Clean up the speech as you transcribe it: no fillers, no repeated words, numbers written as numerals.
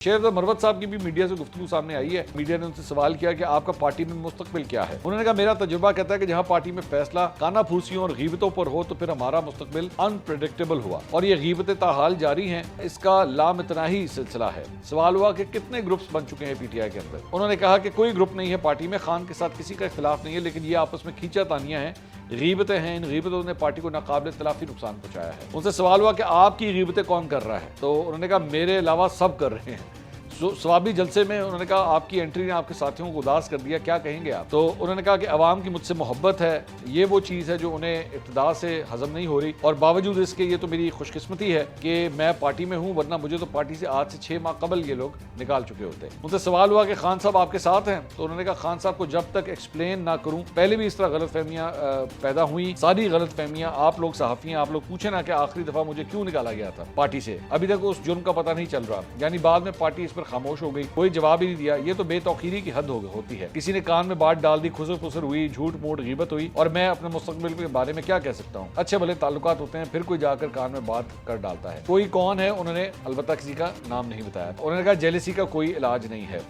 शेर मरवत साहब की भी मीडिया से गुफ्तगू सामने आई है। मीडिया ने उनसे सवाल किया कि आपका पार्टी में मुस्तकबिल क्या है। उन्होंने कहा मेरा तजुर्बा कहता है कि जहां पार्टी में फैसला कानाफूसियों और गीबतों पर हो तो फिर हमारा मुस्तकबिल अनप्रेडिक्टेबल हुआ और ये गीबतें ताहाल जारी हैं। इसका लामितनाही सिलसिला है। सवाल हुआ कि कितने ग्रुप्स बन चुके हैं पीटीआई के अंदर। उन्होंने कहा कि कोई ग्रुप नहीं है पार्टी में, खान के साथ किसी का इख्तिलाफ नहीं है, लेकिन ये आपस में खींचातानियां हैं, गीबतें हैं। इन गीबतों ने पार्टी को नाकाबिल तलाफी नुकसान पहुंचाया है। उनसे सवाल हुआ कि आपकी गीबतें कौन कर रहा है, तो उन्होंने कहा मेरे अलावा सब कर रहे हैं। स्वाबी जलसे में उन्होंने कहा आपकी एंट्री ने आपके साथियों को उदास कर दिया, क्या कहेंगे आप। तो उन्होंने कहा कि अवाम की मुझसे मोहब्बत है, ये वो चीज़ है जो उन्हें इब्तिदा से हजम नहीं हो रही और बावजूद इसके ये तो मेरी खुशकिस्मती है कि मैं पार्टी में हूँ, वरना मुझे तो पार्टी से आज से 6 माह कबल ये लोग निकाल चुके होते। उनसे सवाल हुआ कि खान साहब आपके साथ हैं, तो उन्होंने कहा खान साहब को जब तक एक्सप्लेन ना करूँ, पहले भी इस तरह गलत फहमियाँ पैदा हुई, सारी गलत फहमियाँ आप लोग सहाफ़ी हैं, आप लोग पूछे ना कि आखिरी दफ़ा मुझे क्यों निकाला गया था पार्टी से, अभी तक उस जुर्म का पता नहीं चल रहा। यानी बाद में पार्टी इस पर खामोश हो गई, कोई जवाब ही नहीं दिया। ये तो बेतौकीरी की हद होती है। किसी ने कान में बात डाल दी, खुसर फुसर हुई, झूठ मूठ गीबत हुई और मैं अपने मुस्तकबिल के बारे में क्या कह सकता हूँ। अच्छे भले ताल्लुकात होते हैं, फिर कोई जाकर कान में बात कर डालता है। कोई कौन है उन्होंने अलबत्ता किसी का नाम नहीं बताया। उन्होंने कहा जेलसी का कोई इलाज नहीं है।